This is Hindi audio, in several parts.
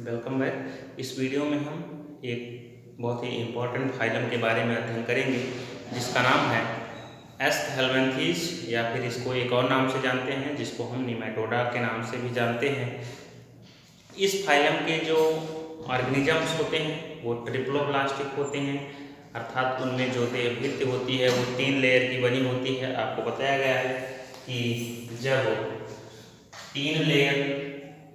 Welcome back. इस वीडियो में हम एक बहुत ही इम्पोर्टेंट फाइलम के बारे में अध्ययन करेंगे जिसका नाम है एस्कहेलमिन्थीज या फिर इसको एक और नाम से जानते हैं जिसको हम निमेटोडा के नाम से भी जानते हैं। इस फाइलम के जो ऑर्गेनिजम्स होते हैं वो ट्रिप्लोब्लास्टिक होते हैं, अर्थात उनमें जो देहभित्ति होती है वो 3 लेयर की बनी होती है। आपको बताया गया है कि जब 3 लेयर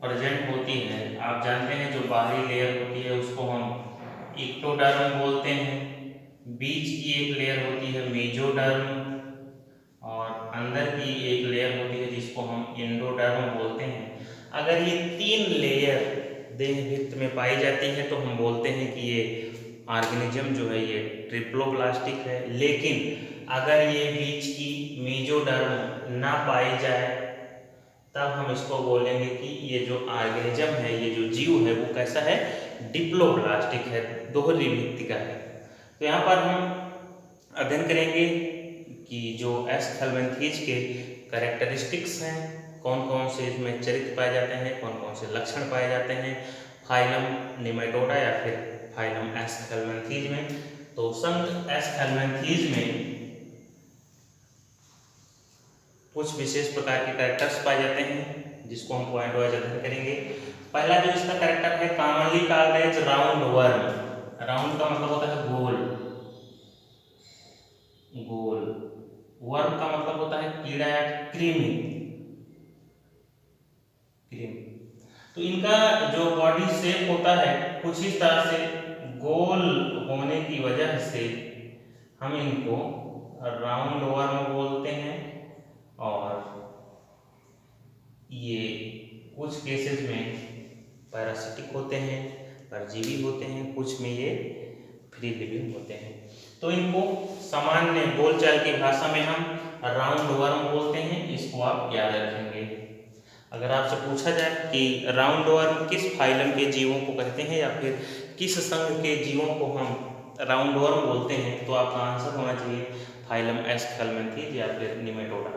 प्रेजेंट होती है, आप जानते हैं जो बाहरी लेयर होती है उसको हम इक्टोडर्म बोलते हैं, बीच की एक लेयर होती है मेजोडर्म और अंदर की एक लेयर होती है जिसको हम एंडोडर्म बोलते हैं। अगर ये 3 लेयर देहभित्त में पाई जाती है तो हम बोलते हैं कि ये ऑर्गेनिज्म जो है ये ट्रिप्लोब्लास्टिक है। लेकिन अगर ये बीच की मेजोडर्म ना पाई जाए तब हम इसको बोलेंगे कि ये जो ऑर्गेनिज्म है, ये जो जीव है वो कैसा है, डिप्लोब्लास्टिक है, दोहरी भित्ति का है। तो यहाँ पर हम अध्ययन करेंगे कि जो एस्कहेलमिन्थीज के कैरेक्टरिस्टिक्स हैं, कौन कौन से इसमें चरित्र पाए जाते हैं, कौन कौन से लक्षण पाए जाते हैं फाइलम निमेटोडा या फिर फाइलम एस्कहेलमिन्थीज में। तो संघ एस्कहेलमिन्थीज में कुछ विशेष प्रकार के कैरेक्टर्स पाए जाते हैं जिसको हम पॉइंट वाइज अध्ययन करेंगे। पहला जो इसका कैरेक्टर है, commonly called as round worm. Round का मतलब होता है गोल, गोल। वर्म का मतलब होता है कीड़ा या कृमि, कृमि। तो इनका जो बॉडी शेप होता है कुछ इस तरह से गोल होने की वजह से हम इनको राउंड वर्म बोलते हैं। और ये कुछ केसेस में पैरासिटिक होते हैं, परजीवी होते हैं, कुछ में ये फ्री लिविंग होते हैं। तो इनको सामान्य बोलचाल की भाषा में हम राउंड वर्म बोलते हैं, इसको आप याद रखेंगे। अगर आपसे पूछा जाए कि राउंड वर्म किस फाइलम के जीवों को कहते हैं या फिर किस संघ के जीवों को हम राउंड वर्म बोलते हैं, तो आपका आंसर होना चाहिए फाइलम एस्कहेलमिन्थीज या फिर निमेटोडा।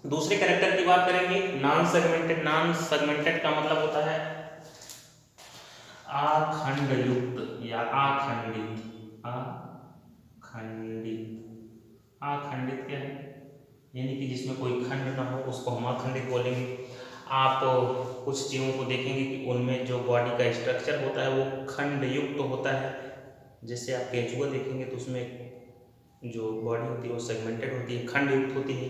दूसरे कैरेक्टर की बात करेंगे, नॉन सेगमेंटेड। नॉन सेगमेंटेड का मतलब होता है आखंडयुक्त या आखंडित। आखंडित, आखंडित क्या है, यानी कि जिसमें कोई खंड ना हो उसको हम आखंडित बोलेंगे। आप कुछ जीवों को देखेंगे कि उनमें जो बॉडी का स्ट्रक्चर होता है वो खंड युक्त तो होता है। जैसे आप केंचुआ देखेंगे तो उसमें जो बॉडी होती है वो सेगमेंटेड होती है, खंड युक्त होती है।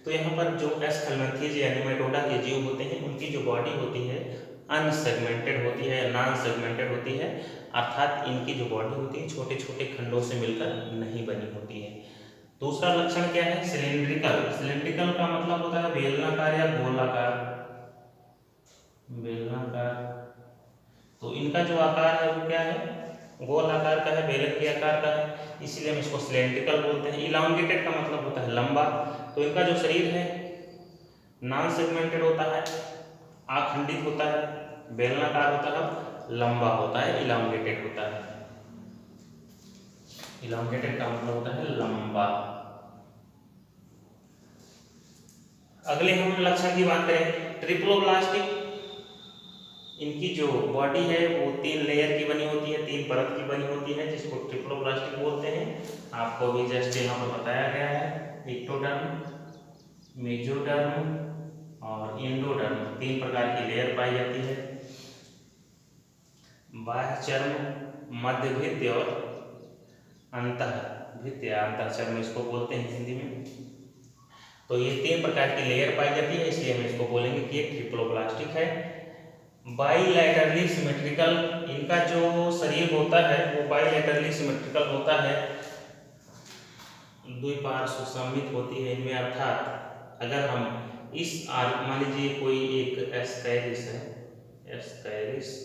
तो यहाँ पर जो एस्कहेलमिन्थीज या निमेटोडा के जीव होते हैं उनकी जो बॉडी होती है अनसेगमेंटेड होती है, नॉन सेगमेंटेड होती है, अर्थात इनकी जो बॉडी होती है छोटे छोटे खंडों से मिलकर नहीं बनी होती है। दूसरा लक्षण क्या है, सिलेंड्रिकल। सिलेंड्रिकल का मतलब होता है बेलनाकार या गोलाकार, बेलनाकार। तो इनका जो आकार है वो क्या है, गोल आकार का है, बेलन के आकार का है, इसीलिए हम इसको सिलेंड्रिकल बोलते हैं। इलांगेटेड का मतलब होता है लंबा। तो इनका जो शरीर है नॉन सेगमेंटेड होता है, आखंडित होता है, बेलनाकार होता है, लंबा होता है, इलांगेटेड होता है। इलांगेटेड का मतलब होता है लंबा। अगले हम लक्षण की बात करें, ट्रिप्लोब्लास्टिक। इनकी जो बॉडी है वो 3 लेयर की बनी होती है, 3 परत की बनी होती है जिसको ट्रिप्लोब्लास्टिक बोलते हैं। आपको भी जस्ट यहाँ पर बताया गया है, इक्टोडर्म, मेजोडर्म और एंडोडर्म, 3 प्रकार की लेयर पाई जाती है। बाह्य चर्म, मध्य भित्ति और अंतःभित्ति या अंतःचर्म इसको बोलते हैं हिंदी में। तो ये 3 प्रकार की लेयर पाई जाती है, इसलिए हम इसको बोलेंगे कि ये ट्रिप्लोब्लास्टिक है। बाइलैटरली सिमेट्रिकल, इनका जो शरीर होता है वो बाइलैटरली सिमेट्रिकल होता है, द्विपार्श्व सममित होती है इनमें। अर्थात अगर हम इस मान लीजिए कोई एक एस्कैरिस है, एस्कैरिस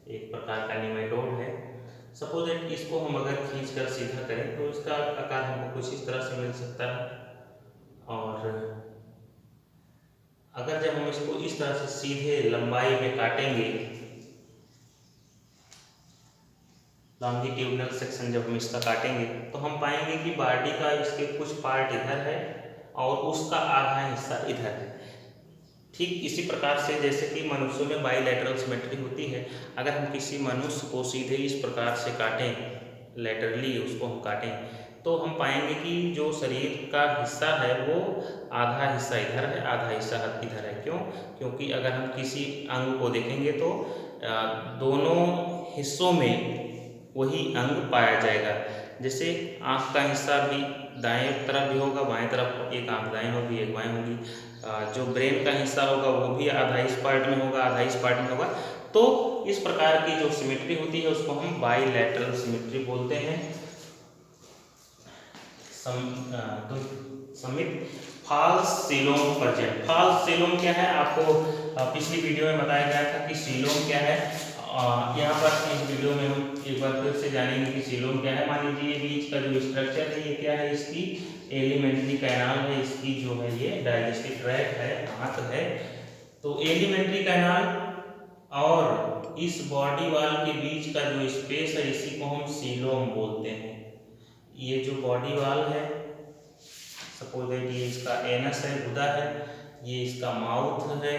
एक प्रकार का निमेटोड है, सपोज दैट इसको हम अगर खींच कर सीधा करें तो इसका आकार हमको कुछ इस तरह से मिल सकता है। और अगर जब हम इसको इस तरह से सीधे लंबाई में काटेंगे, लॉन्गिट्यूडनल सेक्शन जब हम इसका काटेंगे तो हम पाएंगे कि बॉडी का इसके कुछ पार्ट इधर है और उसका आधा हिस्सा इधर है। ठीक इसी प्रकार से जैसे कि मनुष्यों में बाईलैटरल सिमेट्री होती है, अगर हम किसी मनुष्य को सीधे इस प्रकार से काटें, लैटरली उसको हम काटें, तो हम पाएंगे कि जो शरीर का हिस्सा है वो आधा हिस्सा इधर है, आधा हिस्सा इधर है। क्यों? क्योंकि अगर हम किसी अंग को देखेंगे तो दोनों हिस्सों में वही अंग पाया जाएगा। जैसे आँख का हिस्सा भी दाएं तरफ भी होगा, बाएं तरफ एक आँख दाएं होगी, एक बाएं होगी। जो ब्रेन का हिस्सा होगा वो भी आधा इस पार्ट में होगा, आधा इस पार्ट में होगा। तो इस प्रकार की जो सिमेट्री होती है उसको हम बाईलैटरल सिमेट्री बोलते हैं। समित false coelom present. False coelom क्या है? आपको पिछली वीडियो में बताया गया था कि सीलोम क्या है। यहाँ पर इस वीडियो में हम एक बार फिर से जानेंगे कि सीलोम क्या है। मान लीजिए बीच का जो स्ट्रक्चर है ये क्या है? इसकी एलिमेंट्री कैनाल है, इसकी जो है ये डाइजेस्टिव ट्रैक्ट है, आंत है। तो एलिमेंट्री कैनाल और इस बॉडी वॉल के बीच का जो स्पेस है इसी को हम सीलोम बोलते हैं। ये जो बॉडी वॉल है, सपोज दैट ये इसका एनस है, गुदा है, ये इसका माउथ है।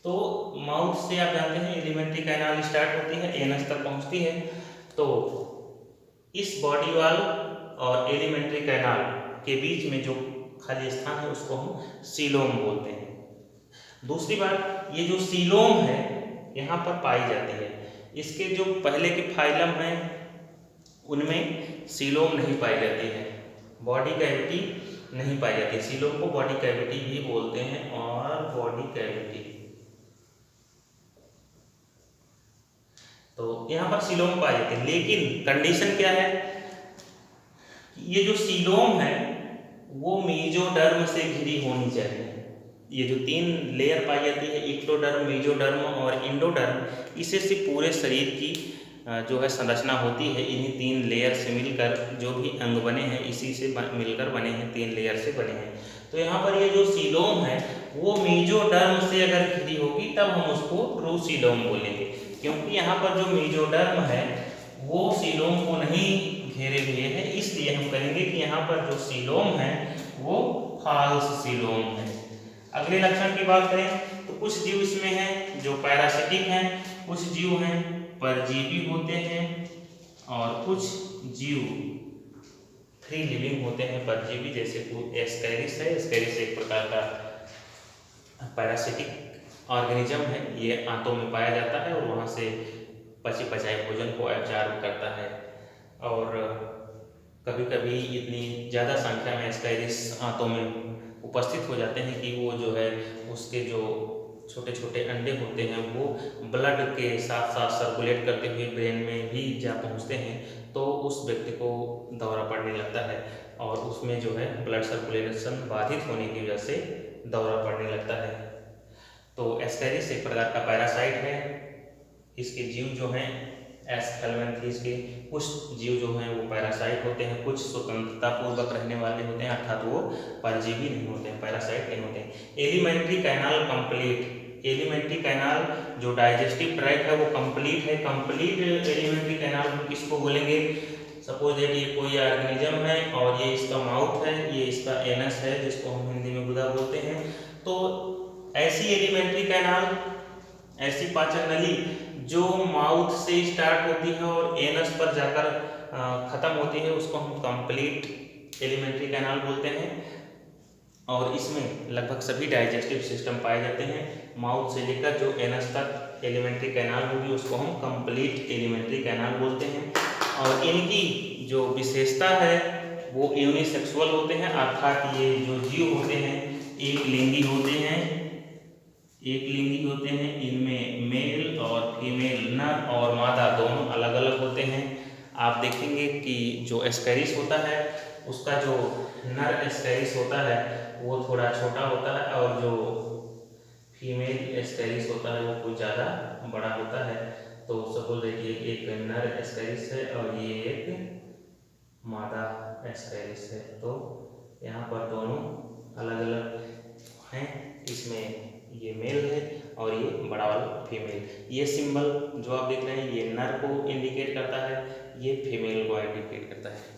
तो माउथ से आप जानते हैं एलिमेंट्री कैनाल स्टार्ट होती है, एनस तक पहुंचती है। तो इस बॉडी वॉल और एलिमेंट्री कैनाल के बीच में जो खाली स्थान है उसको हम सीलोम बोलते हैं। दूसरी बात, ये जो सीलोम है यहाँ पर पाई जाती है। इसके जो पहले के फाइलम हैं उनमें सीलोम नहीं पाई जाती है, बॉडी कैविटी नहीं पाई जाती। सीलोम को बॉडी कैविटी भी बोलते हैं और बॉडी कैविटी। तो यहाँ पर सीलोम पाई जाती है, लेकिन कंडीशन क्या है? ये जो सीलोम है वो मेसोडर्म से घिरी होनी चाहिए। ये जो 3 लेयर पाई जाती है, एक्टोडर्म, मेसोडर्म और इंडोडर्म, इसे से पूरे शरीर की जो है संरचना होती है। इन्हीं 3 लेयर से मिलकर जो भी अंग बने हैं इसी से मिलकर बने हैं, 3 लेयर से बने हैं। तो यहाँ पर ये जो सीलोम है वो मेसोडर्म से अगर घिरी होगी तब हम उसको ट्रू सीलोम बोलेंगे। क्योंकि यहाँ पर जो मेसोडर्म है वो सीलोम को नहीं घेरे हुए हैं, इसलिए हम कहेंगे कि यहाँ पर जो सीलोम है वो फाल्स सीलोम है। अगले लक्षण की बात करें तो कुछ जीव इसमें हैं जो पैरासिटिक हैं, कुछ जीव हैं परजीवी होते हैं और कुछ जीव फ्री लिविंग होते हैं परजीवी। जैसे एस्कैरिस है, एस्कैरिस एक प्रकार का पैरासिटिक ऑर्गेनिज्म है, ये आंतों में पाया जाता है और वहाँ से पचे पचाए भोजन को एब्जॉर्ब करता है। और कभी कभी इतनी ज़्यादा संख्या में एस्कैरिस आंतों में उपस्थित हो जाते हैं कि वो जो है उसके जो छोटे छोटे अंडे होते हैं वो ब्लड के साथ साथ सर्कुलेट करते हुए ब्रेन में भी जा पहुंचते हैं। तो उस व्यक्ति को दौरा पड़ने लगता है और उसमें जो है ब्लड सर्कुलेशन बाधित होने की वजह से दौरा पड़ने लगता है। तो एस्कैरिस एक प्रकार का पैरासाइट है। इसके जीव जो हैं एस्केल्वेंथीज के कुछ जीव जो हैं वो पैरासाइट होते हैं, कुछ स्वतंत्रता पूर्वक रहने वाले होते हैं, अर्थात वो परजीवी नहीं होते हैं, पैरासाइट नहीं होते हैं। Alimentary canal complete. Alimentary canal जो डाइजेस्टिव ट्रैक्ट है वो कंप्लीट है। कंप्लीट एलिमेंट्री कैनाल हम किसको बोलेंगे? सपोज दैट ये कोई ऑर्गेनिज्म है और ये इसका माउथ है, ये इसका एनस है जिसको हम हिंदी में गुदा बोलते हैं। तो ऐसी एलिमेंट्री कैनाल, ऐसी पाचन नली जो माउथ से स्टार्ट होती है और एनस पर जाकर खत्म होती है उसको हम कंप्लीट एलिमेंट्री कैनाल बोलते हैं। और इसमें लगभग सभी डाइजेस्टिव सिस्टम पाए जाते हैं। माउथ से लेकर जो एनस तक एलिमेंट्री कैनाल होगी उसको हम कंप्लीट एलिमेंट्री कैनाल बोलते हैं। और इनकी जो विशेषता है वो यूनिसेक्सुअल होते हैं, अर्थात ये जो जीव होते हैं एक लिंगी होते हैं, एक लिंगी होते हैं। इनमें मेल और फीमेल, नर और मादा दोनों अलग अलग होते हैं। आप देखेंगे कि जो एस्कैरिस होता है उसका जो नर एस्कैरिस होता है वो थोड़ा छोटा होता है और जो फीमेल एस्कैरिस होता है वो कुछ ज़्यादा बड़ा होता है। तो सपोज देखिए एक नर एस्कैरिस है और ये एक मादा एस्कैरिस है। तो यहाँ पर दोनों अलग अलग हैं, इसमें ये मेल है और ये बड़ा वाला फीमेल। ये सिंबल जो आप देख रहे हैं ये नर को इंडिकेट करता है, ये फीमेल को इंडिकेट करता है।